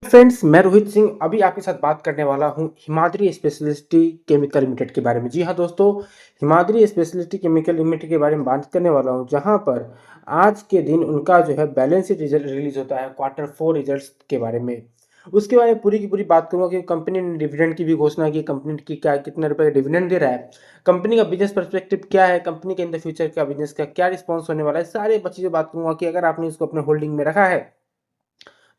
Friends, मैं रोहित सिंह अभी आपके साथ बात करने वाला हूं हिमाद्री स्पेशलिटी केमिकल लिमिटेड के बारे में। जी हाँ दोस्तों, हिमाद्री स्पेशलिटी केमिकल लिमिटेड के बारे में बात करने वाला हूं, जहां पर आज के दिन उनका जो है बैलेंस शीट रिजल्ट रिलीज होता है क्वार्टर 4 रिजल्ट्स के बारे में। उसके बारे में पूरी की पूरी बात करूंगा कि कंपनी ने डिविडेंड की भी घोषणा की, कंपनी की क्या कितने रुपए का डिविडेंड दे रहा है, कंपनी का बिजनेस पर्सपेक्टिव क्या है, कंपनी के इन द फ्यूचर का बिजनेस का क्या रिस्पॉन्स होने वाला है, सारे चीजें बात करूंगा कि अगर आपने इसको अपने होल्डिंग में रखा है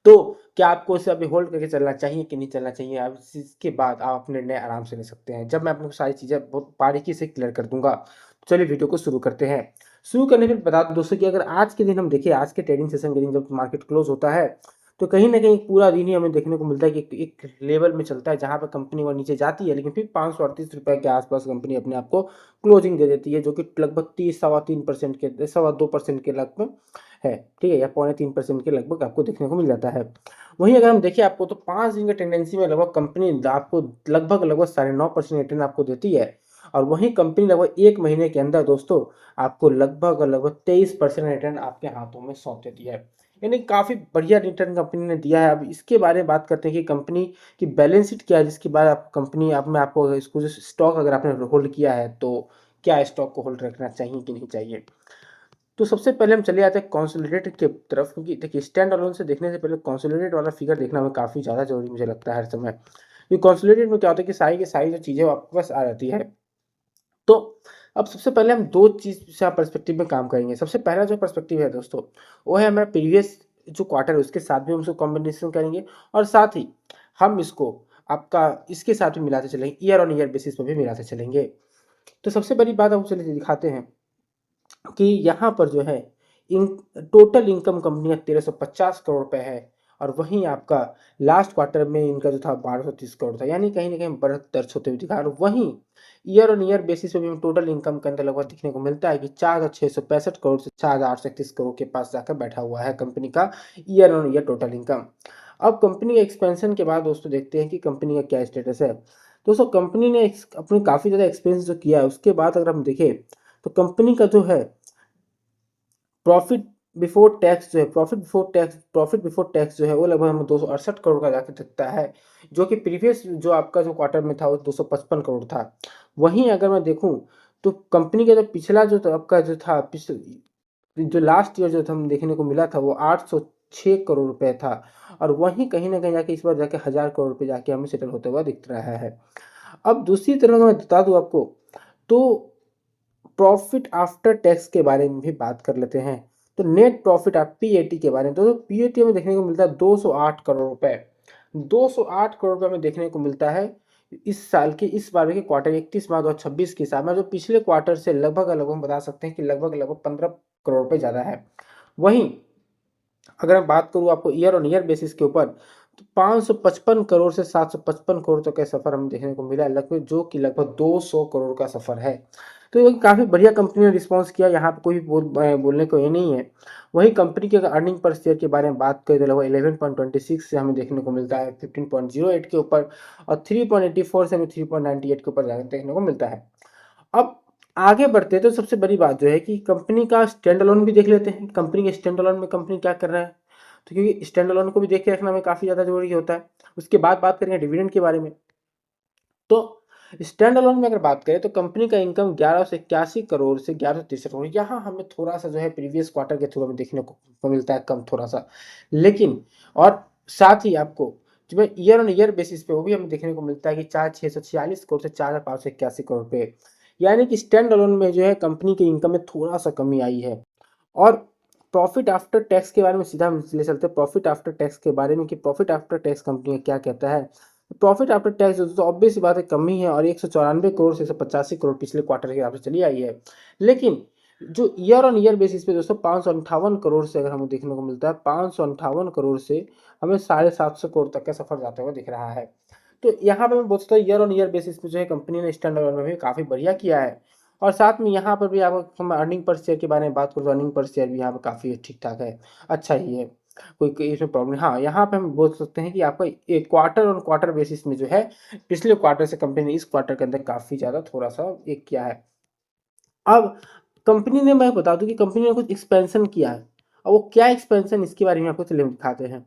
तो क्या आपको इसे अभी होल्ड करके चलना चाहिए कि नहीं चलना चाहिए। आप इसके बाद आप अपने निर्णय आराम से ले सकते हैं, जब मैं आपको सारी चीज़ें बहुत बारीकी से क्लियर कर दूंगा। तो चलिए वीडियो को शुरू करते हैं। शुरू करने के बता दूं दोस्तों कि अगर आज के दिन हम देखें, आज के ट्रेडिंग सेशन के दिन जब मार्केट क्लोज होता है, तो कहीं ना कहीं पूरा दिन ही हमें देखने को मिलता है कि एक लेवल में चलता है जहां पर कंपनी वो नीचे जाती है, लेकिन फिर 538 रुपए के आसपास कंपनी अपने आप को क्लोजिंग दे देती है, जो कि लगभग 30 2% के 2% के लगभग है। ठीक है, या 0.3% के लगभग आपको देखने को मिल जाता है। वहीं अगर हम देखें आपको, तो 5 दिन के टेंडेंसी में लगभग कंपनी आपको लगभग 9.5% रिटर्न आपको देती है। और वहीं कंपनी लगभग 1 महीने के अंदर दोस्तों आपको लगभग 23% रिटर्न आपके हाथों में सौंप देती है। यानी काफ़ी बढ़िया रिटर्न कंपनी ने दिया है। अब इसके बारे में बात करते हैं कि कंपनी की बैलेंस शीट क्या है, जिसके बाद आप कंपनी आप में आपको इसको जो स्टॉक अगर आपने होल्ड किया है तो क्या स्टॉक को होल्ड रखना चाहिए कि नहीं चाहिए। तो सबसे पहले हम चले आते हैं कंसोलिडेटेड की तरफ, क्योंकि देखिए स्टैंड अलोन से देखने से पहले कंसोलिडेटेड वाला फिगर देखना हमें काफ़ी ज़्यादा जरूरी मुझे लगता है हर समय। क्योंकि कंसोलिडेटेड में क्या होता है कि सारी की सारी जो चीज़ें वो आपके पास आ जाती है। तो अब सबसे पहले हम दो चीज़ से पर्सपेक्टिव में काम करेंगे। सबसे पहला जो पर्सपेक्टिव है दोस्तों, वो है हमारा प्रीवियस जो क्वार्टर है उसके साथ भी हम उसको कॉम्बिनेशन करेंगे, और साथ ही हम इसको आपका इसके साथ भी मिलाते चलेंगे, ईयर ऑन ईयर बेसिस पर भी मिलाते चलेंगे। तो सबसे बड़ी बात हम चलिए दिखाते हैं कि यहाँ पर जो है इन टोटल इनकम कंपनी का 1350 करोड़ रुपए है, और वहीं आपका लास्ट क्वार्टर में इनका जो था 1230 करोड़ था, यानी कहीं ना कहीं बढ़त दर्ज होते हुए दिखा। और वहीं ईयर ऑन ईयर बेसिस पे भी टोटल इनकम के अंदर लगभग दिखने को मिलता है कि 4665 करोड़ से 4831 करोड़ के पास जाकर बैठा हुआ है कंपनी का year on year total income. अब कंपनी के एक्सपेंशन के बाद दोस्तों देखते हैं कि कंपनी का क्या स्टेटस है। दोस्तों कंपनी ने अपनी काफ़ी ज़्यादा एक्सपेंस जो किया है उसके बाद अगर हम देखें, तो कंपनी का जो है प्रॉफिट बिफोर टैक्स जो है प्रॉफिट बिफोर टैक्स जो है वो लगभग हमें 268 करोड़ का जाकर दिखता है, जो कि प्रीवियस जो आपका जो क्वार्टर में था वो 255 करोड़ था। वहीं अगर मैं देखूं, तो कंपनी का जो पिछला जो था आपका जो था जो लास्ट ईयर जो था हम देखने को मिला था वो 806 करोड़ रुपए था। और वहीं कहीं ना कहीं जाके इस बार जाके 1000 करोड़ रुपए जाके हमें सेटल होता हुआ दिख रहा है। अब दूसरी तरफ मैं बता दूं आपको, तो प्रॉफिट आफ्टर टैक्स के बारे में भी बात कर लेते हैं। तो नेट प्रॉफिट आप पीएटी के बारे में, तो पीएटी में देखने को मिलता है 208 करोड़ रुपए। 208 करोड़ रुपए में देखने को मिलता है इस साल के इस बार के क्वार्टर 31 मार्च 2026 के हिसाब में, जो पिछले क्वार्टर से लगभग हम बता सकते हैं कि लगभग 15 करोड़ रुपए ज़्यादा है। वहीं अगर मैं बात करूँ आपको ईयर ऑन ईयर बेसिस के ऊपर, तो 555 करोड़ से 755 करोड़ तक का सफर हमें देखने को मिला है, लगभग जो कि लगभग 200 करोड़ का सफर है। तो ये काफ़ी बढ़िया कंपनी ने रिस्पॉन्स किया, यहाँ पे कोई बोलने को ये नहीं है। वही कंपनी के अगर अर्निंग पर शेयर के बारे में बात करें, तो लगभग 11.26 से हमें देखने को मिलता है 15.08 के ऊपर, और 3.84 से हमें 3.98 के ऊपर जाकर देखने को मिलता है। अब आगे बढ़ते हैं, तो सबसे बड़ी बात जो है कि कंपनी का स्टैंड अलोन भी देख लेते हैं। कंपनी के स्टैंड अलोन में कंपनी क्या कर रहा है, तो क्योंकि स्टैंड अलोन को भी देख के रखना हमें काफ़ी ज़्यादा जरूरी होता है। उसके बाद बात करेंगे डिविडेंड के बारे में। तो स्टैंड अलोन में अगर बात करें, तो कंपनी का इनकम 1181 करोड़ से 1163 करोड़, यहाँ हमें थोड़ा सा जो है प्रीवियस क्वार्टर के थ्रू हमें देखने को मिलता है कम थोड़ा सा, लेकिन और साथ ही आपको जो ईयर ऑन ईयर बेसिस पे वो भी हमें देखने को मिलता है कि 4646 करोड़ से 4581 करोड़ पे, यानी कि स्टैंड अलोन में जो है कंपनी की इनकम में थोड़ा सा कमी आई है। और प्रॉफिट आफ्टर टैक्स के बारे में सीधा हम ले चलते हैं प्रॉफिट आफ्टर टैक्स के बारे में, कि प्रॉफिट आफ्टर टैक्स कंपनी क्या कहता है। प्रॉफिट आफ्टर टैक्स तो ऑब्वियस बात है कमी है, और 194 करोड़ से 185 करोड़ पिछले क्वार्टर के हिसाब से चली आई है। लेकिन जो ईयर ऑन ईयर बेसिस पे दोस्तों 558 करोड़ से अगर हमें देखने को मिलता है, 558 करोड़ से हमें 750 करोड़ तक का सफर जाते हुए दिख रहा है। तो यहाँ पे मैं बोल सकता हूँ ईयर ऑन ईयर बेसिस पे जो है कंपनी ने स्टैंड में भी काफ़ी बढ़िया किया है। और साथ में यहाँ पर भी आपको हम अर्निंग पर शेयर के बारे में बात करूँ, तो अर्निंग पर शेयर भी यहाँ पर काफ़ी ठीक ठाक है, अच्छा ही है, कोई इसमें प्रॉब्लम नहीं। हाँ, यहाँ पे हम बोल सकते हैं कि आपका एक क्वार्टर ऑन क्वार्टर बेसिस में जो है पिछले क्वार्टर से कंपनी ने इस क्वार्टर के अंदर काफ़ी ज़्यादा थोड़ा सा एक किया है। अब कंपनी ने, मैं बता दूं कि कंपनी ने कुछ एक्सपेंशन किया है। अब वो क्या एक्सपेंशन, इसके बारे में आपको चलिए दिखाते हैं।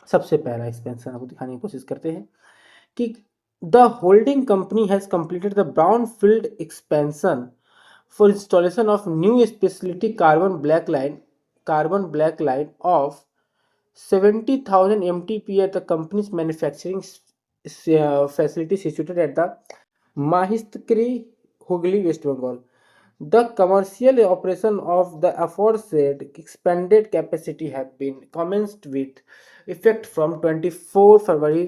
सबसे पहला एक्सपेंशन आपको दिखाने की कोशिश करते हैं कि the holding company has completed the brownfield expansion for installation of new speciality carbon black line of 70,000 MTPA at the company's manufacturing facility situated at the Mahistkari, Hooghly, West Bengal. The commercial operation of the aforesaid expanded capacity have been commenced with effect from 24 February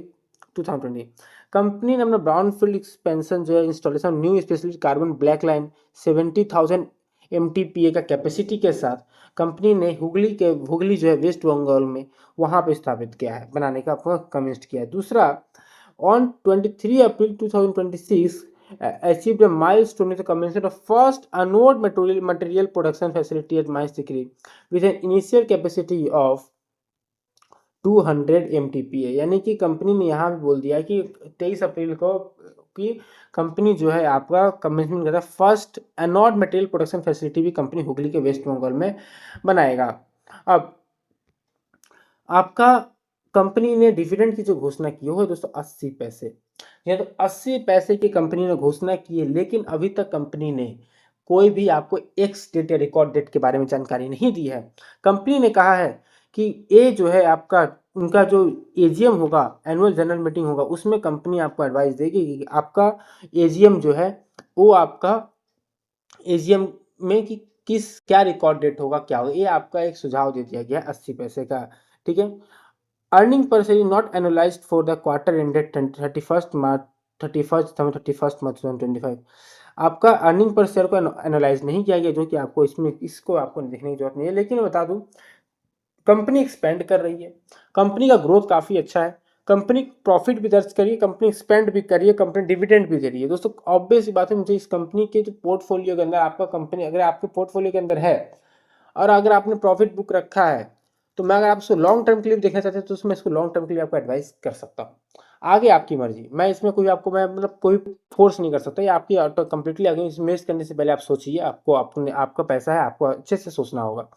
2020. Company ने अपना brownfield expansion जो है installation new specialist carbon black line 70,000 MTPA का capacity के साथ company ने हुगली जो है वेस्ट बंगाल में वहाँ पे स्थापित किया है, बनाने का आपको कमिस्ट किया है। दूसरा, on 23 April 2026 achieved a milestone with the commencement of first anode material production facility at Mahistikri with an initial capacity of 200 MTPA। यानी कि कंपनी ने यहाँ भी बोल दिया कि 23 अप्रैल को कि कंपनी जो है आपका कमिटमेंट करता है first anode material production facility भी कंपनी हुगली के वेस्ट बंगाल में बनाएगा। अब आपका कंपनी ने डिविडेंड की जो घोषणा की हो है दोस्तों 80 पैसे, या तो 80 पैसे की कंपनी ने घोषणा की है, लेकिन अभी तक कंपनी ने कोई भी आपको एक्स डेट या रिकॉर्ड डेट के बारे में जानकारी नहीं दी है। कंपनी ने कहा है कि ये जो है आपका उनका जो एजीएम होगा, एनुअल जनरल मीटिंग होगा, उसमें कंपनी आपको एडवाइस देगी कि आपका एजीएम जो है वो आपका एजीएम में कि किस क्या रिकॉर्ड डेट होगा, क्या होगा, ये आपका एक सुझाव दे दिया गया 80 पैसे का। ठीक है। Earning per share not analysed for the quarter ended 31 मार्च 2025। आपका अर्निंग पर शेयर को एनालाइज नहीं किया गया, जो कि आपको इसको आपको देखने की जरूरत नहीं है। लेकिन मैं बता दूं कंपनी एक्सपेंड कर रही है, कंपनी का ग्रोथ काफ़ी अच्छा है, कंपनी प्रॉफिट भी दर्ज करिए, कंपनी एक्सपेंड भी करिए, कंपनी डिविडेंड भी दे रही है। दोस्तों ऑब्वियस सी बात है, मुझे इस कंपनी के जो पोर्टफोलियो के अंदर आपका कंपनी अगर आपके पोर्टफोलियो के अंदर है और अगर आपने प्रॉफिट बुक रखा है, तो मैं अगर आप इसको लॉन्ग टर्म के लिए देखना चाहते हैं तो उसमें इसको लॉन्ग टर्म के लिए आपको एडवाइस कर सकता हूँ। आगे आपकी मर्जी, मैं इसमें कोई आपको मैं मतलब कोई फोर्स नहीं कर सकता, ये आपकी ऑटो कम्प्लीटली आगे इन्वेस्ट करने से पहले आप सोचिए, आपको अपने आपका पैसा है, आपको अच्छे से सोचना होगा।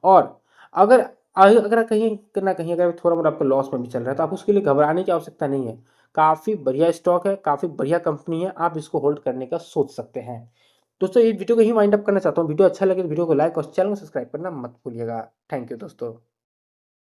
और अगर अगर कहीं ना कहीं अगर थोड़ा मोड़ा आपका लॉस में भी चल रहा है तो आप उसके लिए घबराने की आवश्यकता नहीं है। काफ़ी बढ़िया स्टॉक है, काफ़ी बढ़िया कंपनी है, आप इसको होल्ड करने का सोच सकते हैं। दोस्तों ये वीडियो को ही वाइंड अप करना चाहता हूँ। वीडियो अच्छा लगे तो वीडियो को लाइक और चैनल को सब्सक्राइब करना मत भूलिएगा। थैंक यू दोस्तों।